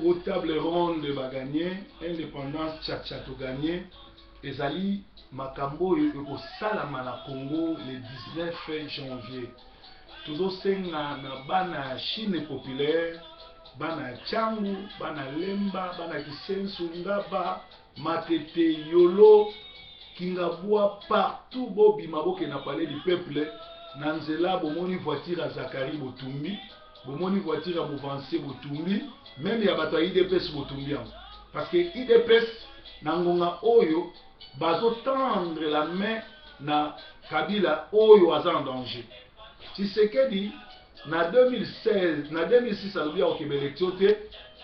au table ronde ba gagné, indépendance tchatchato gagné, ezali makambo au salama na Congo le 19 janvier. Toujours senga na bana Chine populaire, bana Changu, bana Lemba, bana Kisensu Ngaba, Matete Yolo, Kingabua, partout bobi maboke na palais du peuple, Nanzela bomoni voiture à Zakari Botumbi, bomoni voiture à Mouvancé Botumbi, même ya bato IDPS Botumbi. Parce que IDPS nangonga oyo bazo tendre la main na Kabila oyo aza en danger. Tshisekedi na 2016, na 2006 alobi ya okebe élection te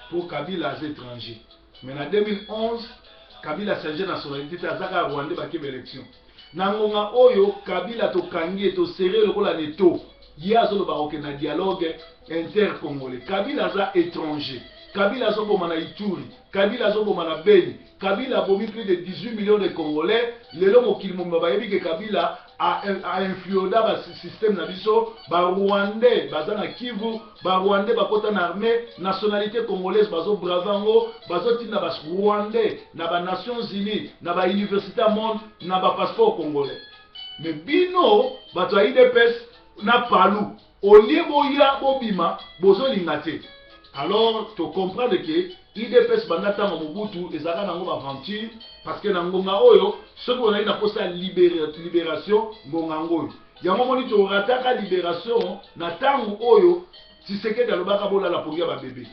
pour Kabila az étranger. Mais na 2011 Kabila change nationalité te azaka Rwanda bakebe élection. Na ngonga oyo Kabila to kangi to serré lokola neto. Ye azoloba okena dialogue inter-congolais. Kabila aza étranger. Kabila azoboma na Ituri, Kabila azoboma na Beni, Kabila a bomi plus de 18 millions de Congolais. Lelo mokili mumba bayebi ke Kabila a influencé ba système na biso, ba Rwandais baza na Kivu, ba Rwandais bakota na armée, nationalité congolaise bazo bravango, bazo tina ba Rwandais na ba Nations Unies, na ba université monde, na ba passeport congolais. Mais bino bato ya IDPS na palu, olie boya bobima bozo lingate. Alors, tu comprends que IDPS bandata Mobutu ezaka nango aventure parce que nangonga oyo ceux qui ont eu la poste libération ngonga ngoyo. Yango moni to rataka libération na tango oyo Tshisekedi alobaka bola la pour ba bébé.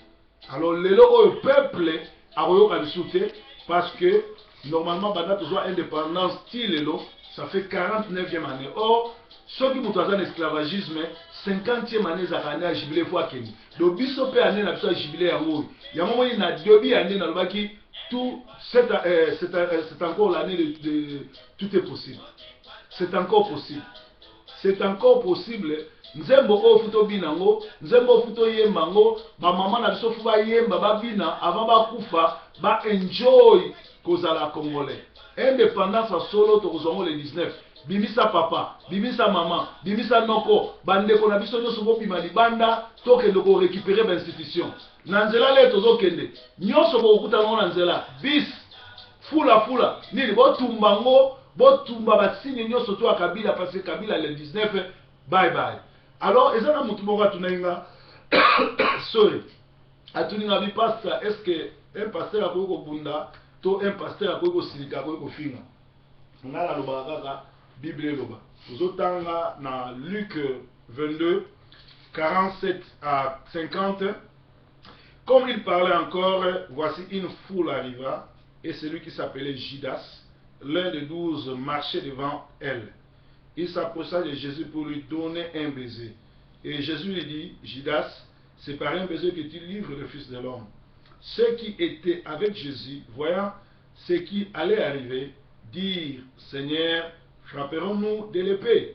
Alors lelo oyo peuple a royoka bisouté parce que normalement bandata soit indépendance lelo ça fait 49e année. Or ceux qui ont un esclavagisme 50e année zakane a jubilé fois keni. Do biso pe année na biso jubilé yango. Ya moment na debi année na lobaki tout c'est encore l'année de tout est possible. C'est encore possible. C'est encore possible. Nzembo o futo binango, nzembo futo yembango, ba mama na biso fuba yemba ba bina avant ba kufa, ba enjoy kozala congolais. Indépendance à solo to kozongo le 19. Bimisa papa, bimisa maman, bimisa noko, bandeko na biso nyoso bobima libanda, tokende ko récupérer ba institution. Nanzela le tozo kende, nyoso bo okuta ngo nanzela, bis, fula, nini botumbango, botumba basini nyoso to Kabila parce que Kabila le 19, bye bye. Alors, ezana mutu moko atunainga, sorry, atuninga bi pasteur, est-ce que un pasteur akoki kobunda, to un pasteur akoki kosilika akoki kofinga? Ngala lobaka kaka Bible loba. Tozotanga na Luc 22, 47 à 50. Comme il parlait encore, voici une foule arriva, et celui qui s'appelait Judas, l'un des 12, marchait devant elle. Il s'approcha de Jésus pour lui donner un baiser. Et Jésus lui dit, Judas, c'est par un baiser que tu livres le Fils de l'homme. Ceux qui étaient avec Jésus, voyant ce qui allait arriver, dirent, Seigneur, frapperons-nous de l'épée?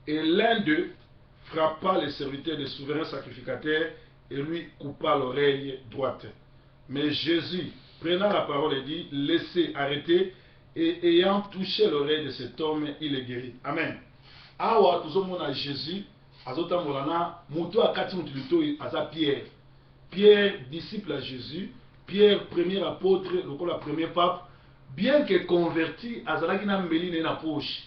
Et l'un d'eux frappa le serviteur du souverain sacrificateur et lui coupa l'oreille droite. Mais Jésus, prenant la parole, dit, laissez arrêter, et ayant touché l'oreille de cet homme, il est guéri. Amen. Awa tuzomona Jésus, azotambolana, muto akati mutulito aza Pierre. Pierre, disciple à Jésus, Pierre, premier apôtre, le premier pape, bien que converti, azalaki na mbeli na poche.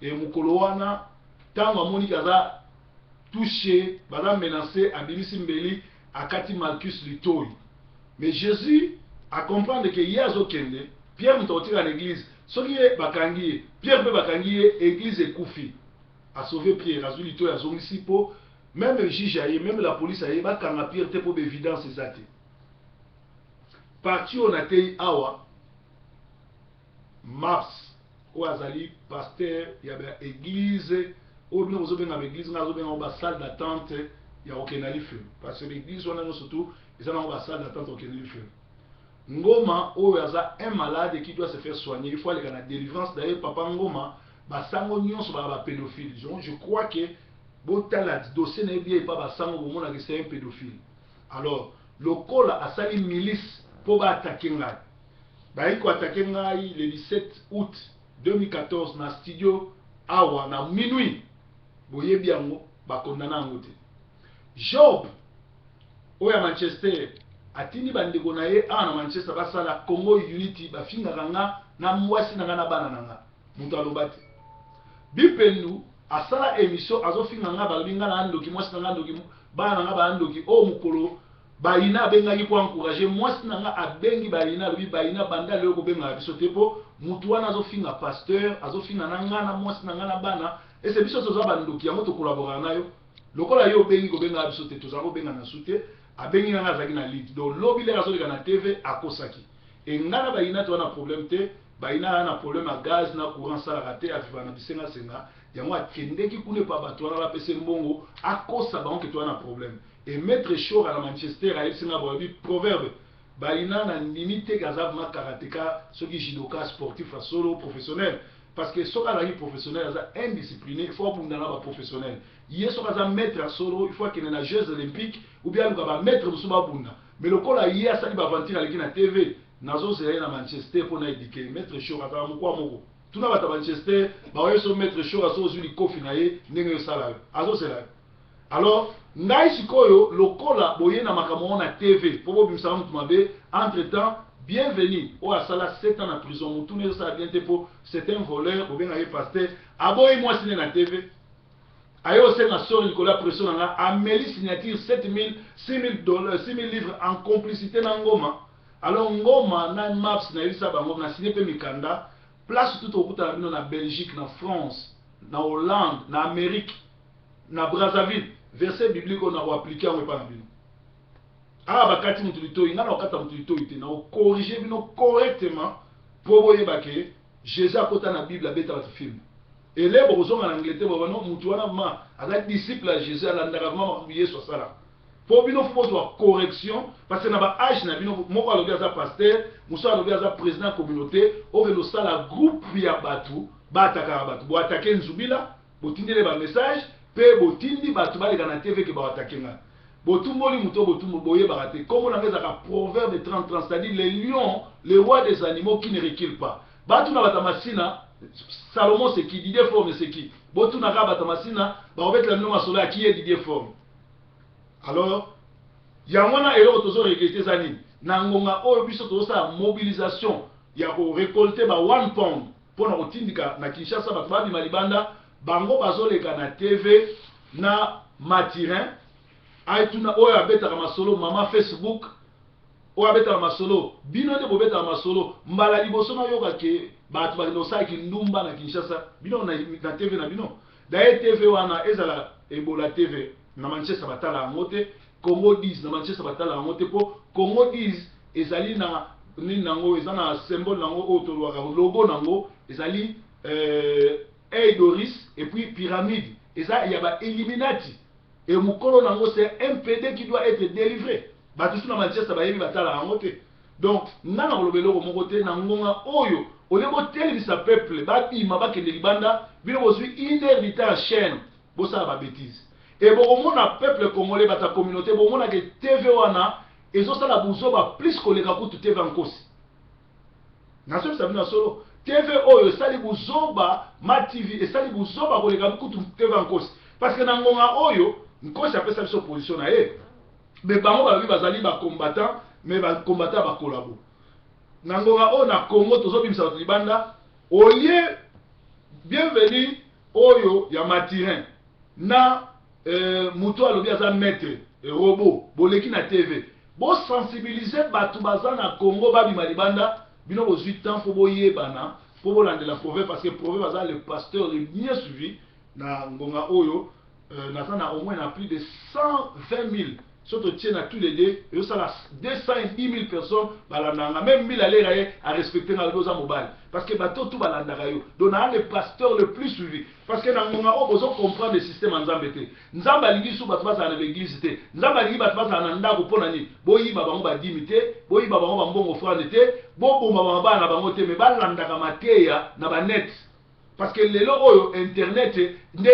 Et mukolo wana, tango amoni kaza touché, baza menacé, abimisi mbeli, akati Malchus litoi. Mais Jésus a comprendre que yazo kende, Pierre mutautika à l'église, soki bakangi, Pierre pe bakangi, église ekufi. A sauvé Pierre, azu litoi, azongisi po, même le juge aye, même la police aye, bakanga Pierre te po évidence ezate. Parti on a te awa, Mars, ou azali pasteur, il y a une église, ou bien vous avez une église, vous avez une salle d'attente, il n'y a aucun feu. Parce que l'église, on a surtout, ils ont une salle d'attente, aucun feu. Ngoma, ou aza un malade qui doit se faire soigner, il faut aller à la délivrance. D'ailleurs, papa Ngoma, basango nyonso ba pédophile. Je crois que botala dossier n'est bien pas basango au monde c'est un pédophile. Alors, le col a sali milice pour attaquer ngai. Baiko attaquer ngai le 17 août 2014 na studio awa na minuit. Boye biango ba condamna ngote. Job oya Manchester atindi bandeko na ye na Manchester basala Congo Unity bafingaka nga na mwasi na nga na bana na nga mutu aloba te. Bipendu asala émission azofinga nga balobi nga na ndoki mwasi na nga ndoki bana na nga ba ndoki o mukolo bayina abengaki po encourager mwasi na nga abengi bayina lobi bayina banda lelo kobenga biso te po mutu wana azofinga pasteur azofinga na nga na mwasi na nga na bana ese biso toza bandoki yango tokolabora nayo lokola yo obengi kobenga biso te toza kobenga na sute abengi nga azaki na lead donc lobi lelo azoleka na TV akosaki engana bayina to na problème te bayina na problème à gaz na courant salaka te afiva na bisenga senga yango akendeki kune pa bato wana bapese mbongo akosa bango ke to na problème et maître Shore à Manchester a essayé de proverbe bayina na limite kazav ma karateka ceux qui judoka sportif à solo professionnel parce que ceux qui sont professionnels sont indisciplinés il faut pour na ba professionnel hier ceux qui sont maître à solo il faut qu'il y ait na Jeux olympiques ou bien le ba maître musuba bunda mais le col hier ça il va vantir avec na TV nazo c'est na Manchester pour na éduquer maître Shore ata mukwa moko tout na ba Manchester ba oyo so maître Shore aso zuli kofi na ye ndenge salaire azo c'est là alors ngai sikoyo lokola boye na makambo na TV pobo bimsa mutu mabe entre temps bienvenue au asala 7 ans en prison mutu ne sa bien te po c'est un voleur ou bien aye pasteur aboy moi signé na TV ayo c'est na sori Nicolas pression na ameli signature 7000 6000 dollars 6000 livres en complicité na ngoma alors ngoma na maps na yisa bango na signé pe mikanda place tout au kuta na Belgique na France na Hollande na Amérique na Brazzaville verset biblique on a appliqué en pas bino bakati mutulito ingana okata mutulito ite na corriger bino correctement pour boyeba ke Jésus akota na Bible abeta ba film et les bozonga na Angleterre bobano mutu wana ma aza disciple à Jésus alandaka vraiment Yesu sala pour bino faut soit correction parce que na ba âge na bino moko alobi aza pasteur muso alobi aza président communauté o velo sala groupe ya batu bataka batu bo attaquer nzubila botindele ba message pe botindi batu baleka na TV ke ba attaquer nga botumboli muto botumbo boye barate comme on a un proverbe de 30-30 c'est-à-dire les lions les rois des animaux qui ne reculent pas batu na batamasina Salomon c'est qui Didier Forme c'est qui botu na ka batamasina ba obet la noma solo qui est Didier Forme alors yangwana elo tozo regretter zani na ngonga oyo biso tozo sa mobilisation ya ko récolter ba 1 pound pour na kotindika na Kinshasa batu ba bima libanda bango bazoleka na TV na matirin aituna oyo abetaka masolo mama Facebook oyo abetaka masolo bino nde bobetaka masolo mbala liboso na yoka ke bato bakendosaki ndumba na Kinshasa bino na TV na bino daye TV wana ezala Ebola TV na Manchester batala yango te Congo 10 na Manchester batala yango te po Congo 10 ezali na nini nango eza na symbole nango oyo tolwaka logo nango ezali Doris et puis pyramide eza ya ba Illuminati et mukolo nango c'est un PD qui doit être délivré batu suna Manchester bayebi batala yango te donc nana kolobelo moko te na ngonga oyo olebo televisa peuple babima bakende libanda bino bozwi une heure de temps chaîne bosala ba bêtise et bokomona peuple congolais bata communauté bomona ke TV wana ezosala buzoba plus koleka kutu TV nkosi naso sabina solo TV oyo esali buzoba ma TV esali buzoba koleka kutu TV nkosi parce que na ngonga oyo nkosi apesa biso position na ye mais bango balobi bazali ba combattant mais ba combattant ba collabo na ngonga oyo na Congo tozobimisa bato libanda au lieu bienvenue oyo ya matirin na mutu alobi aza maître robot boleki na TV bo sensibiliser bato baza na Congo babima libanda bino bozwi temps po boyebana po bolandela proverbe parce que proverbe aza le pasteur le bien suivi na ngonga oyo na au moins na plus de 120 000 surtout tiens à tous les deux et ça là 210 000 personnes balandanga même 1000 aller à respecter dans le dosa mobile parce que bateau tout balandanga yo donc le pasteur le plus suivi parce que dans ngonga o besoin comprendre le système nzambe te nzamba lingi su bato basa na l'église te nzamba lingi bato basa na ndako pona ni boyi ba bango ba dimité boyi ba bango ba mbongo frande te bo bomba ba bana bango te me balandaka mateya na ba net parce que lelo oyo internet nde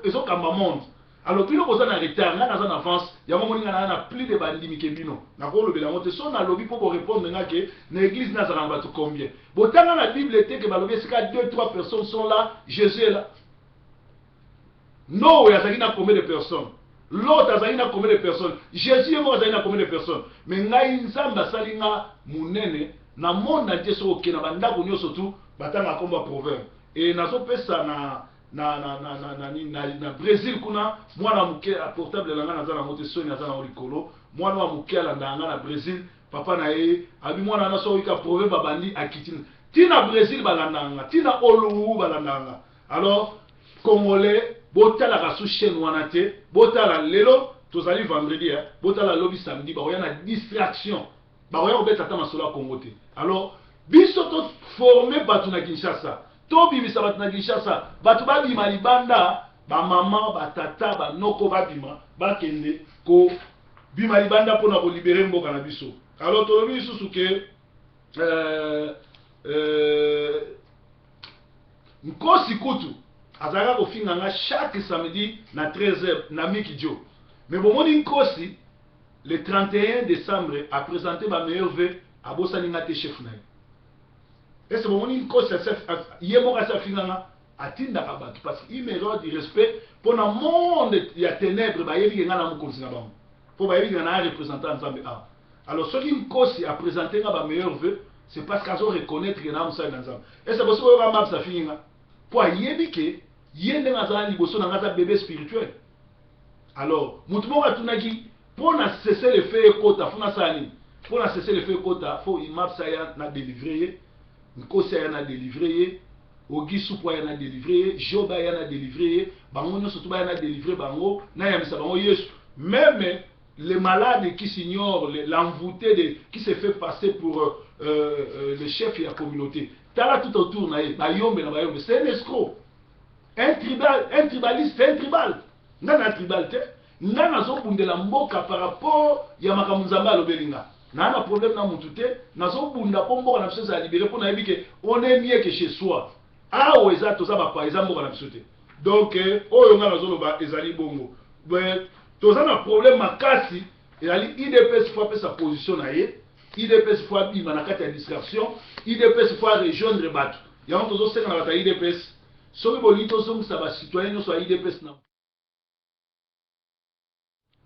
ezo kamba monde alors bino boza na retard nga naza na avance yango moni nga na plus de bandimi ke bino na ko lobela mote so na lobi pour répondre nga ke na église na zana bato combien botanga na bible te ke balobi sika 2-3 personnes sont là Jésus est là no ya zaki na combien de personnes L'autre a combien de personnes? Jésus est mort a combien de personnes? Mais ngai nzamba salinga munene na monde entier so ke na banda ko nyoso tu batanga komba proverbe. Et nazo pesa na Brésil kuna mwana muke portable langa na zana mote soni na zana likolo mwana wa muke ala ndanga na Brésil papa na ye abi mwana na so wika proverbe babandi akitina tina Brésil balandanga tina olu balandanga. Alors Congolais botala ka sous chaîne wana te botala lelo tozali vendredi botala lobi samedi ba na distraction ba oya obeta ta masolo Congo te. Alors biso to former batu na Kinshasa to bimisa batu na Kinshasa batu ba bima libanda ba mama ba tata ba noko ba bima ba kende ko bima libanda pona ko libérer mboka na biso. Alors to lobi susu ke nkosi kutu azaka kofinga nga chaque samedi na 13h na Mikidjo. Mais bon moni nkosi le 31 décembre a présenté ma meilleure vœu à Bossaninga te chef na. Et c'est bon moni nkosi yemo ka sa finga nga atinda ka batu parce qu'il mérite du respect pour le monde ya ténèbres ba yebi nga na mukonzi na bango. Pour ba yebi nga na représentant ensemble a. Alors ce qui nkosi a présenté nga ba meilleure vœu c'est parce qu'ils ont reconnaître que na musa ensemble. Et c'est pour ça que map sa finga pour yebi ke yende ngazali liboso na ngaza bébé spirituel. Alors mutumo katunaki pour na cesser le fait kota funa sali pour na cesser le fait kota faut imap sa ya na délivrer nkosi ya na délivrer ogisu po ya na délivrer joba ya na délivrer bango nyoso to ba ya na délivrer bango na ya misa bango Yesu. Même les malades qui s'ignorent l'envoûté qui se fait passer pour le chef de la communauté tala tout autour na ye bayombe na bayombe c'est un escroc. Un tribaliste, c'est un tribal. Nana tribal te. Nana zo bundela mboka par rapport ya makamuzamba lobelinga. Nana problème na mutute, nazo bunda po mboka na biso za libérer pour na yebike on est mieux que chez soi. Ah o eza to za ba pa eza mboka na biso te. Donc oyo nga nazo loba ezali bongo. Ben to za na problème makasi ezali IDPS fois sa position na ye. IDPS fois bima na kati ya distraction, IDPS fois rejoindre batu. Ya on tozo senga na bata IDPS. Soki bolito songi sa ba citoyen nyonso ya IDPS na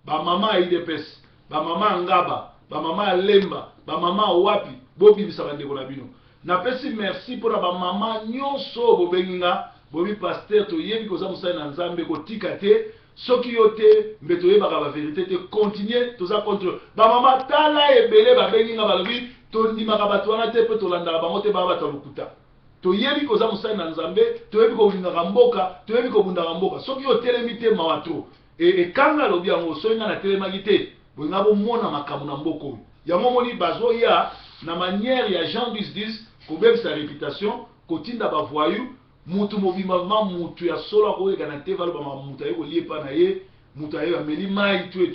ba mama ya IDPS, ba mama ngaba, ba mama lemba, ba mama wapi, bobimisa bandeko na bino. Napesi merci pour ba mama nyonso bobenga, bobi pasteur to yebi koza musala na Nzambe ko tika te, soki yote mbeto yebaka ba vérité te continuer toza contre ba mama tala ebele ba benga balobi to ndimaka bato wana te pe to landa bango te ba bato lokuta. Toyebi koza musala na Nzambe, toyebi ko bundaka mboka, toyebi ko bundaka mboka. Soki yo telemi te mawato, et kanga lobi yango soinga na telemaki te, boinga bo mona makambo na mboko. Yango moni bazo ya na manière ya Jean 10 ko bem sa réputation, ko tinda ba voyou, mutu mobima mutu ya solo ko eka na teva lo ba mutu ayo lié pa na ye, mutu ayo ameli mai tout.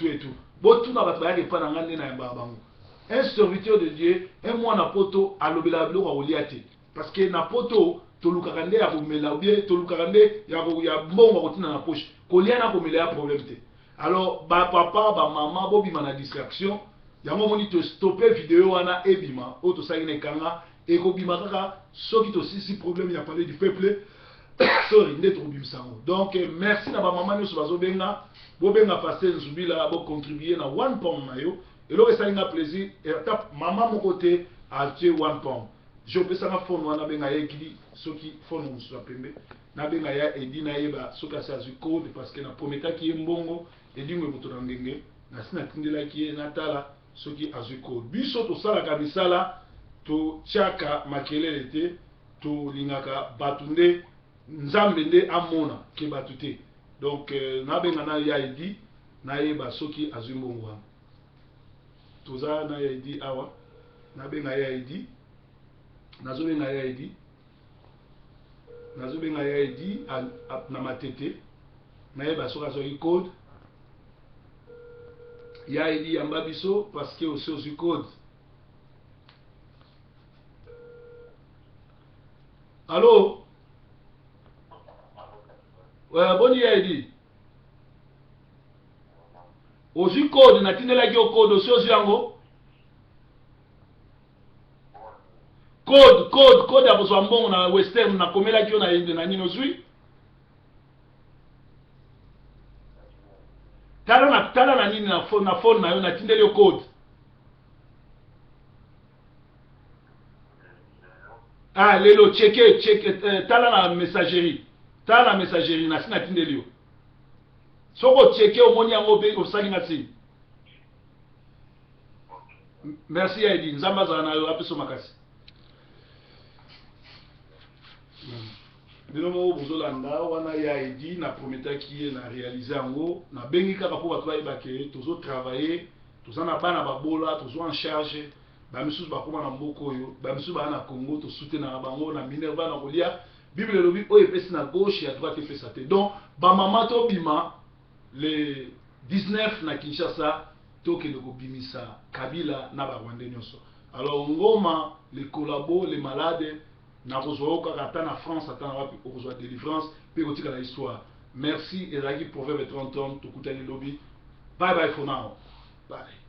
Botu na batba ya pa na ngande na yamba bango. Un serviteur de Dieu, un mwana poto alobela biloko oliate. Parce que na poto tolukaka nde ya komela ou bien tolukaka nde ya mbongo kotina na poche kolia na komela ya problème te. Alors ba papa ba mama bobima na distraction yango moni to stopper vidéo wana ebima o to sali ne kanga e ko bima kaka soki to sisi problème ya parler du peuple sorry nde to bimisa ngo. Donc merci na ba mama nyoso bazobenga bobenga pasteur Nzubila bo contribuer na 1 pound na yo et lo esalinga plaisir et tap mama mo côté a tuer 1 pound. Je peux savoir phone wana benga ye kidi soki phone musu pembe na benga ya edi na yeba soka sa zu code parce que na prometa ki mbongo edi ngwe moto na ngenge na sina tindela ki na tala soki azu code biso to sala ka misala to chaka makelele te to lingaka batunde Nzambe nde amona ke batute. Donc na benga na ya edi na yeba soki azu mbongo wana toza na ya edi awa na benga ya edi nazobenga ya edi na matete na yeba soka soki code ya edi yamba biso parce que aussi osu code. Allô boni ya edi osu code na tindelaki o code osi osu yango code ya kozwa mbongo na western na komelaki yo na nino zwi tala na nini na phone na yo na tindeli yo code. Ah lelo check tala na messagerie na sina tindeli yo soko checker omoni yango pe osali na sini. Merci Aidi, nzamba za na yo apeso makasi. Binomo bozolanda wana ya Aidi na prometaki na réaliser yango na bengi kaka po bato bayeba ke tozo travailler toza na bana babola tozo en charge ba misusu bakoma na mboko oyo ba misusu ba na Congo to soutenir na bango na Minerva na kolia Bible lobi oyo epesi na gauche ya droite epesa te. Donc ba mama to bima le 19 na Kinshasa tokende kobimisa Kabila na ba Rwanda nyonso. Alors ngoma les collabos les malades na kozwa kaka na France ata na wapi okozwa délivrance pe kotika la histoire. Merci ezaki proverbe 30 ans tokutani lobi. Bye bye for now. Bye.